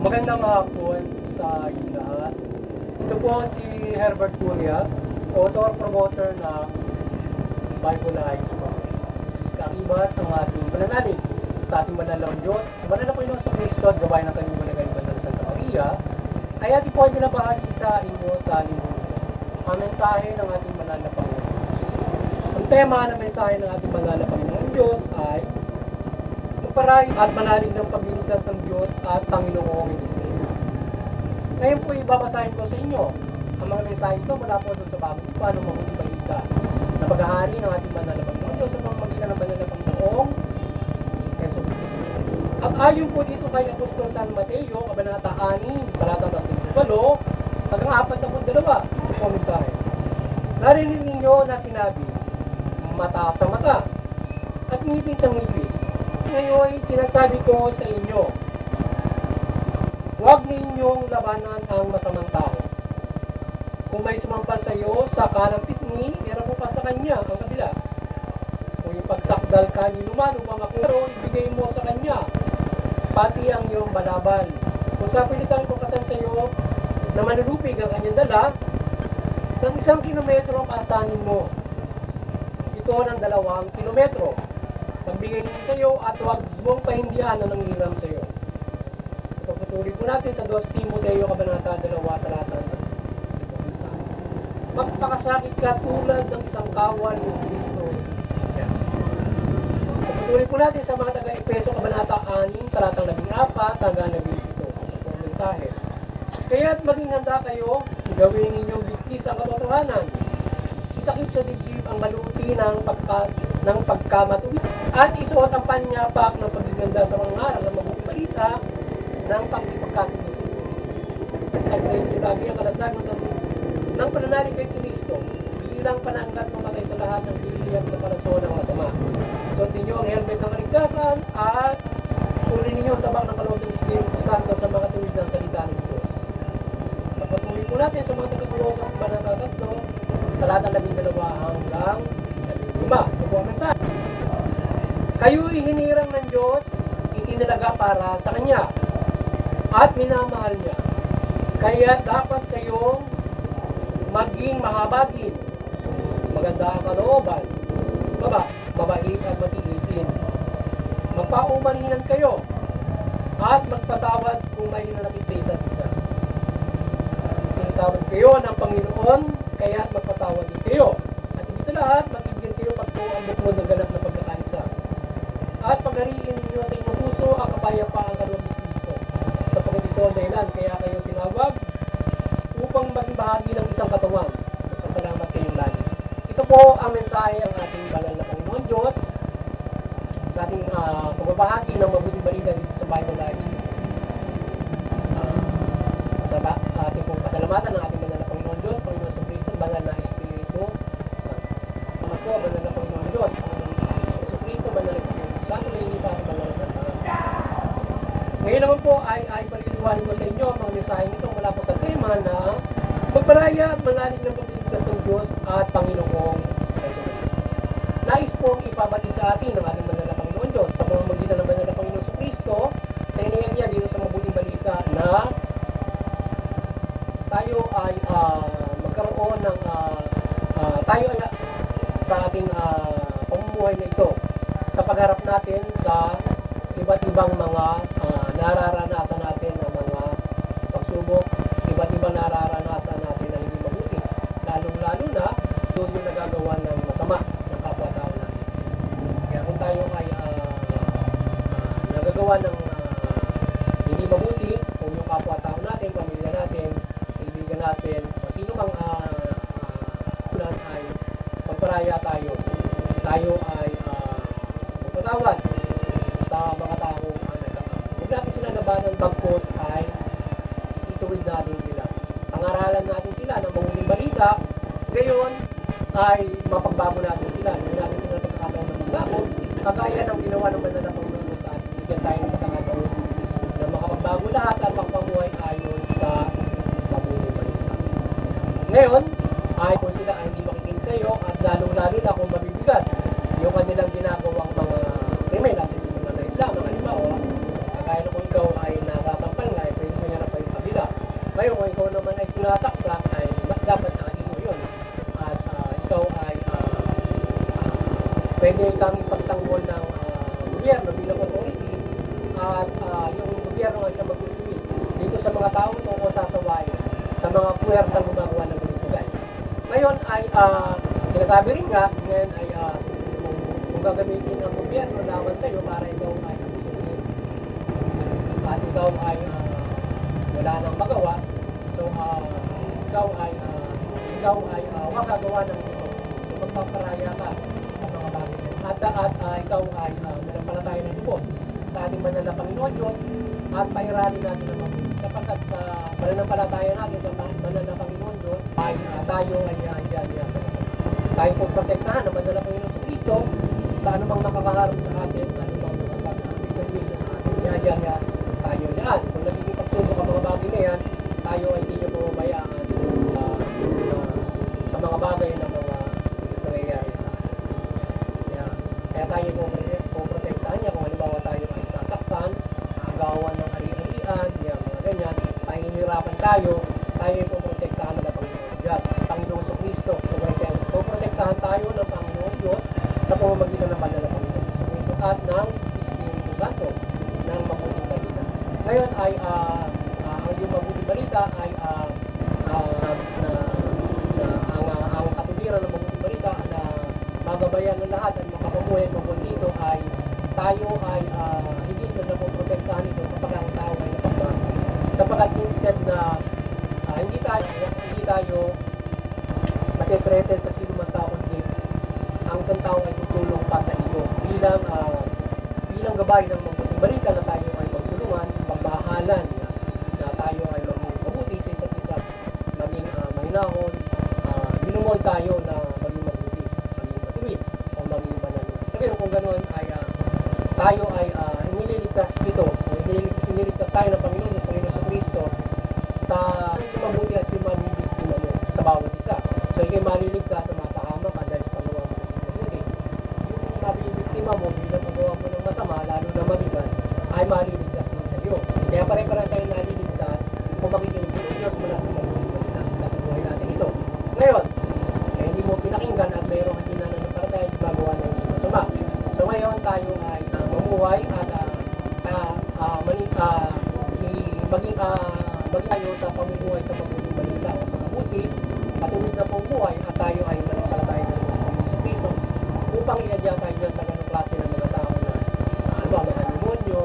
Magandang hapon sa inyong lahat. Ito po si Herbert Curia, author-promoter ng Bible Lives Foundation. Kaakibat ang ating pananalig sa ating banal na Diyos, ang banal na Panginoon sa Kristo at gawain ng kanyang managaling banal na Santa Maria, ay ating po ay binabahagi sa inyo sa linggo ito. Ang mensahe ng ating banal na Panginoon. Ang tema ng mensahe ng ating banal na Panginoon Diyos ay magparay at manalig ng pagliligtas ng Diyos at Panginoong Jesucristo. Ngayon po ibabasahin ko sa inyo ang mga mensahe ito mula po doon sa bagong paano mabuting balita na paghahari ng ating banal na Panginoon Diyos sa pamamagitan ng banal na Panginoong Jesucristo. At ayon po dito kay Apostol San Mateo, Kabanata 6, Talata 18, hanggang 42, ito po ang mensahe. Narinig ninyo na sinabi, mata sa mata at ngipin sa ngipin. Ngayon, sinasabi ko sa inyo, huwag ninyong labanan ang masamang tao. Kung may sumampal sa iyo sa kanang pisngi, meron mo pa sa kanya ang kabila. Kung ipagsakdal ka ni luman upang makuro, ibigay mo sa kanya, pati ang iyong balabal. Kung sa pilitan ko kasan sa iyo na manulupig ang kanyang dala, ng 1 kilometro ang asanin mo. Ito ng 2 kilometro. Pagbigay niyo sa iyo at huwag mong pahindihan na nanghiram sa iyo. Ipagpatuloy po natin sa 2 Timoteo Kabanata 2, Talata 1. Magpakasakit ka tulad ng isang kawal ni Kristo. Ipagpatuloy po natin sa mga taga-Efeso Kabanata 6, Talatang 14 hanggang 17. Ito ang mensahe. Kaya't maging handa kayo, gawin ninyong bigkis ang katotohanan. Itakip sa dibdib ang maluti ng pagkamatuwid at isuot ang panyapak ng pagiganda sa mga ngaral ng mabuting balita ng pagkipagkasundo. At ngayon lagi ang kalasagan ng pananalig kay Kristo bilang pananggat mamatay sa lahat ng bihiyang na parasyon ng masama. Isuot ninyo ang helmet ng kaligtasan at sunin ninyo ang tabak ng kalawang ng Espiritu Santo sa mga tuwid ng salita ng Diyos. Pagpatuloy po natin sa mga tagapulong ng Kabanata 3, Talata 12 hanggang 15. Ito po ang mensahe. Kayo'y hinirang ng Diyos, itinalaga para sa Kanya, at minamahal Niya. Kaya dapat kayong maging mahabagin, maganda ang kalooban, mabait at matiisin. Magpaumanhinan kayo, at magpatawad kung may hinanakit sa isa't isa. Tinatawad kayo ng Panginoon, kaya magpatawad din kayo. At hindi sa lahat, magiging kayo pagtuambok mo ng ganap na pagkakaisa. At paghariin ninyo sa inyong puso ang kapayapaan kaloob ni Kristo. Sapagkat ito ang dahilan, kaya kayo tinawag upang maging bahagi ng isang katawan. Salamat kayong lagi. Ito po ang mensahe ng ating banal na Panginoon Diyos sa ating pagbabahagi ng mabuting balita dito sa Bible Lives. Sa ating pong pasalamatan ng ating banal na Panginoon Diyos, Panginoon sa Kristo, banal na Espiritu. Ama po, banal na Panginoon Diyos, sa Kristo, banal na Espiritu. Santo na inita at banal na Santa. Ngayon naman po ay paliliwanag ko sa inyo ang mga mensahe nito mula po sa tema na magparaya at manalig ng pagliligtas ng Diyos at Panginoong Jesucristo. Nais pong ipabati sa atin ng ating banal na Panginoon Diyos sa pamamagitan ng banal na Panginoon sa Kristo sa inayag niya dito sa mabuting balita na tayo ay magkaroon ng tayo ay sa ating pamumuhay na ito sa pagharap natin sa iba't ibang mga nararanasan natin ng mga pagsubok, iba't ibang nararanasan natin na hindi mabuti, lalong-lalo na doon yung nagagawa ng masama ng kapwa-tao natin. Kaya kung tayo ay nagagawa ng hindi mabuti kung yung kapwa-tao natin, pamilya natin, kaibigan natin, o sino mang ay magparaya tayo. Tayo ay magpatawad sa mga taong huwag natin sila labanan, bagkos ay ituwid natin sila. Pangaralan natin sila ng mabuting balita, ngayon ay mapagbago natin sila. Hindi natin sila pagkakataon ng magbago, kagaya ng ginawa ng banal na Panginoon sa atin. Bigyan tayo ng pagkakataon na makapagbago lahat at magpamuhay ayon sa mabuting balita. Ngayon, ay kung sila ay hindi makikinig sa iyo at lalong-lalo na kung mabibigat yung kanilang ginagawang mga krimen at hindi mga naisla, mga halimbawa, kagaya na kung ikaw ay nasasampal nga, sinasakta ay dapat nakatingin mo yun. At ikaw ay pwede kang ipagtanggol ng gobyerno bilang authority at yung gobyerno ay siya magtutuwid dito sa mga tao ito o sasawayin sa mga puwersang gumagawa ng bulutugay. Ngayon ay sinasabi rin nga, ngayon ay kung gagamitin ang gobyerno laban sa iyo para ikaw ay abusuhin at ikaw ay wala nang magawa, so ikaw ay makagawa ng ito. So magpaparaya ka sa mga bagay. At ikaw ay manampalataya ng Diyos sa ating banal na Panginoon Diyos at pairalin natin ang mabuti. Sapagkat sa pananampalataya natin sa banal na Panginoon Diyos ay tayo ay dyan tayo po protektahan ng banal na Panginoon sa Kristo sa anumang makakaharap sa atin, sa anumang makakaharap sa atin. Dyan tayo dyan. Kung nagiging pagsubok ang mga bagay na yan, tayo ay hindi niya mababayaan sa mga bagay na mga nangyayari sa atin. Kaya tayo po protektahan niya kung halimbawa tayo ay sasaktan, agawan ng ari-arian, mga ganyan, pahihirapan tayo po protektahan ng Panginoon Diyos. Panginoon sa Kristo, po protektahan tayo ng Panginoon Diyos sa pamamagitan ng banal na Panginoon sa Kristo at ng Espiritu Santo ng mabuting balita. Ngayon ay ang yung mabuting balita ay ang katuwiran ng mabuting balita na magabayan ng lahat at makapamuhay ng mabuting dito ay tayo ay higit na napoprotektahan ito kapag ang tao ay napagbago. Sapagkat instead na hindi tayo natitreten sa sino man tao din, ang isang tao ay tutulong pa sa iyo bilang gabay ng mabuting balita na tayo ay magtulungan, magbahalan na tayo ay mabuti sa isa't isa, maging mahinahon, binumol tayo na maging mabuti, maging matuwid, o maging banal. Sabihin kung ganoon ay tayo ay iniligtas dito, o iniligtas tayo ng Panginoon sa Kristo sa mabuti at yung malibigtima mo sa bawat isa. So ikay maliligtas sa mga pahamak dahil sa pagawa mo ng mabuti. Yung mabibiktima mo bilang pagawa mo ng masama, lalo na mabigat, ay maliligtas mo sa iyo. Kaya pare-pare tayo naliligtas kung makikinig ng Diyos mula sa mabuti sa buhay natin ito. Ngayon, hindi mo pinakinggan at mayroong hindi na nananampalataya at gumagawa ng masama. So ngayon tayo ay mamuhay at maging tayo sa pamumuhay sa mabuting balita o sa mabuti, patuloy na pamumuhay at tayo ay nananampalataya ng sa Kristo upang iadya tayo dyan sa ganong klase ng mga tao na mga demonyo,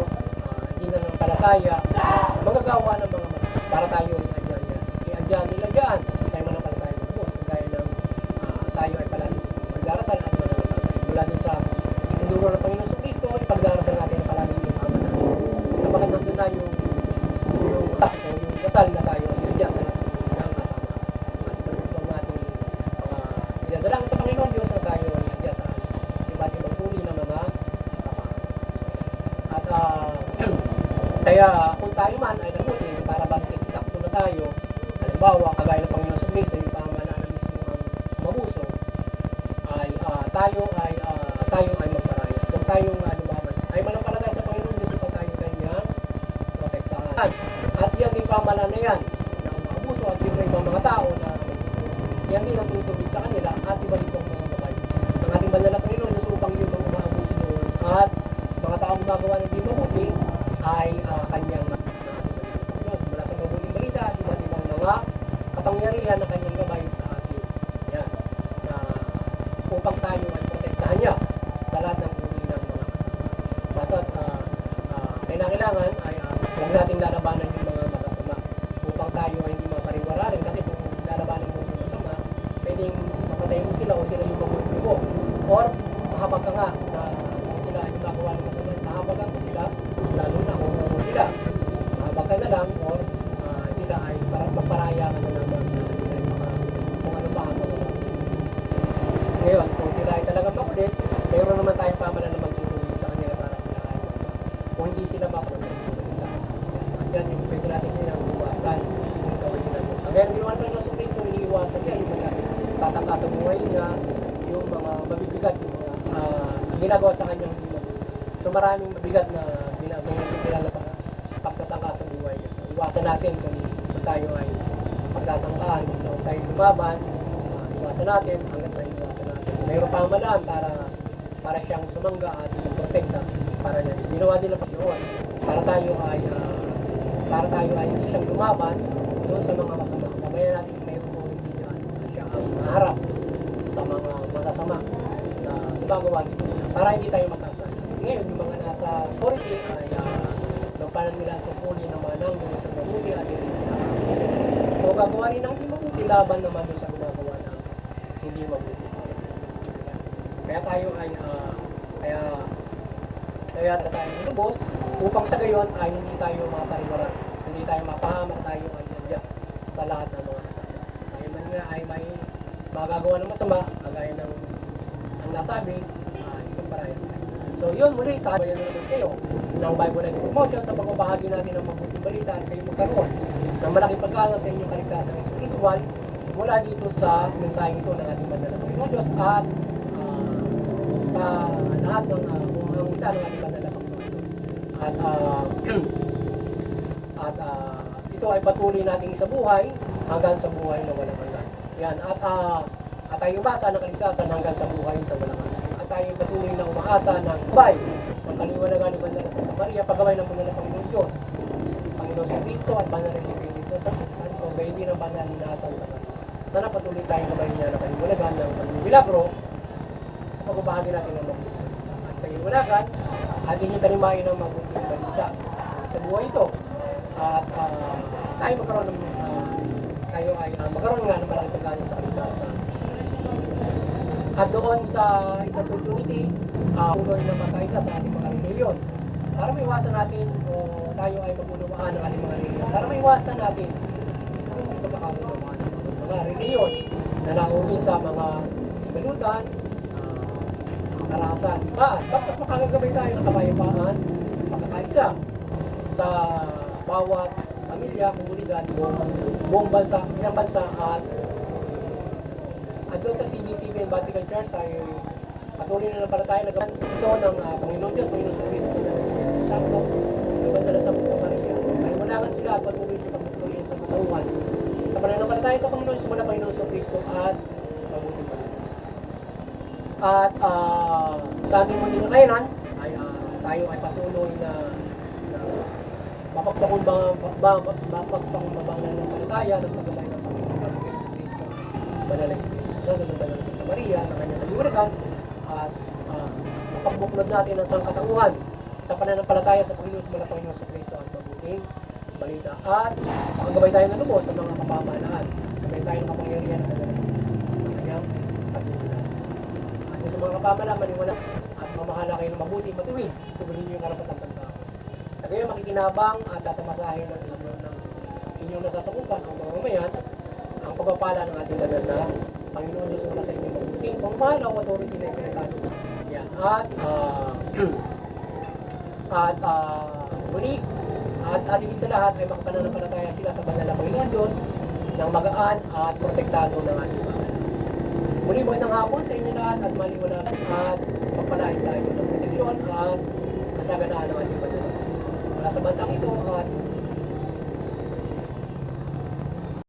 hindi na nananampalataya, magagawa ng mga para tayo ay iadya nila dyan tayo mananampalataya ng Diyos kagaya ng tayo ay palagi magdarasal at mananampalataya mula din sa itinduro ng Panginoon sa Kristo, ipagdarasal natin na palagi yung ama natin kapag nandun na yung kasal na tayo ay iadya sa ng kasama at kung natin idadalangin sa Panginoon Diyos na tayo ay iadya sa iba't ibang uri ng mga at kaya kung tayo man ay nabuti para bakit sakto na tayo, halimbawa kagaya ng Panginoon sa Kristo yung pamahalaan na mismo ang mabuso ay tayo ay magparaya. Kung tayo ay manampalataya sa Panginoon Diyos upang tayo kanyang protektahan. At yan din pamahalaan na yan ng mabuso at yung ibang mga tao na yan din ang tutubig sa kanila at iba itong mga babae. Ang ating banal na Panginoon Diyos upang yung mga maabuso doon at mga taong gumagawa ng di mabuti ay kanyang Diyos mula sa mabuting balita at iba't ibang mga kapangyarihan na kanyang gabay sa atin. Yan. Upang tayo ay protektahan niya sa lahat ng uri ng mga basta't kailangan ay huwag nating lalabanan yung mga masasama upang tayo ay hindi mapariwara rin kasi kung lalabanan mo yung masama pwedeng mapatay mo sila o sila yung mabuti mo or mahabag ka nga na sila ay magawa ng masama mahabagan mo sila lalo na kung sila mahabag ka na lang or sila ay magparaya ka na naman na sila ay kung ano pa ang mga ngayon kung sila ay talagang makulit mayroon naman tayong pamahalaan na magtutulong sa kanila para sila ay kung hindi sila makulit at yan yung pwede natin silang iwasan kung gawin nila mo kaya ginawa ng Panginoon sa Kristo iniiwasan niya yung mga tataka sa buhay niya yung mga mabibigat yung mga ginagawa sa kanyang hindi so maraming mabigat na ginagawa na pagtataka sa buhay niya iwasan natin kung tayo ay nagtatangkaan, kung tayo lumaban, iwasan natin, hanggang tayo iwasan natin. Mayroon pamalaan para siyang sumangga at protekta para niya. Ginawa nila pa noon para tayo ay hindi siyang lumaban doon sa mga masama. Mamaya natin mayroon po hindi siya ang maharap sa mga masasama na gumagawa dito para hindi tayo makasal. Ngayon, yung mga nasa authority ay nagpanan nila ang tungkulin ng mga nang doon sa mabuti at hindi sila. So, gagawa rin ng hindi mabuti laban naman doon sa gumagawa ng hindi mabuti. Kaya tayo ay kaya tayo nilubos upang sa gayon ay hindi tayo mapariwaran, hindi tayo mapahamak, tayo ay nandiyan sa lahat ng mga kasama. Tayo man nga ay may magagawa ng masama, kagaya ng ang nasabi, ito para yun. So yun muli, sabayan na naman kayo ng Bible Life Promotion sa pagbabahagi natin ng mabuting balita at kayo magkaroon ng malaking pag-aaral sa inyong kaligtasan spiritual mula dito sa mensaheng ito ng ating banal na Panginoon Diyos at sa lahat ng umangita ng ating banal na Panginoon Diyos. At ito ay patuloy nating isabuhay hanggang sa buhay na walang hanggan. Yan, at tayo umasa ng kaligtasan hanggang sa buhay na walang hanggan. At tayo patuloy na umaasa ng buhay ng kaliwanagan ni Banal na Santa Maria, paggamay ng banal na Panginoon Diyos, Panginoon sa Cristo at banal na Espiritu Santo, gayon din ang banal na Santa Maria. Sana patuloy tayong gabay niya ng kaliwanagan ng pagmimilagro sa pagbabahagi natin ng mabuti. At kaliwanagan, at inyong tanimain ng mabuting balita sa buhay ito. At tayo magkaroon ng tayo ay magkaroon nga ng malaking pagkano sa kaligtasan. At doon sa opportunity, tuloy na makaisa sa ating mga reliyon. Para maiwasan natin o tayo ay mag-unawaan ng ating mga reliyon. Para maiwasan natin ang hindi pagkakaunawaan ng mga reliyon na naungin sa mga sigalutan, karahasan. Bakit makakagabay tayo ng kapayapaan, makakaisa sa bawat pamilya, komunidad, buong bansa, isang bansa at doon sa CBCB and Vatican Church ay patuloy na para tayo nagawa ito ng Panginoon Diyos, Panginoon sa Cristo na Santo, ng Banal na Santa Maria. Ay walagan sila at patuloy siya pagpatuloy sa katawan. Sa pananampalataya sa Panginoon, sa Panginoon sa Cristo at mabuting balita. At sa ating mundi na kailan, ay tayo ay patuloy na mapagpakumbabang ng palataya ng paggamay ng Panginoon sa Cristo, Banal na Espiritu Santo ng Banal na Santa Maria, ng kanyang kaliwanagan, at mapagbuklod natin ang sangkatauhan sa pananampalataya sa Panginoon sa Cristo at mabuting balita. At makagabay tayo ng lubos sa mga kapamahalaan. Sabay tayo ng kapangyarihan ng kanyang pagbuklod. At sa mga kapamahalaan, maniwala at mamahala kayo ng mabuti, matuwid, tugunin niyo yung karapatan ng tao. Sa kayo makikinabang at tatamasahin ng inyong nasasakupan ang mga mamayan, ang pagpapala ng ating banal na Panginoon Diyos mula sa inyong mabuting pamamahala o authority na ipinagkano. Yan. Muli, at higit sa lahat ay makapananampalataya sila sa banal na Panginoon Diyos ng magaan at protektado ng ating bahay. Muli, magandang hapon sa inyo lahat at maliwanag at magpalain tayo ng proteksyon at kasaganaan ng ating banal. Mula sa bantang ito at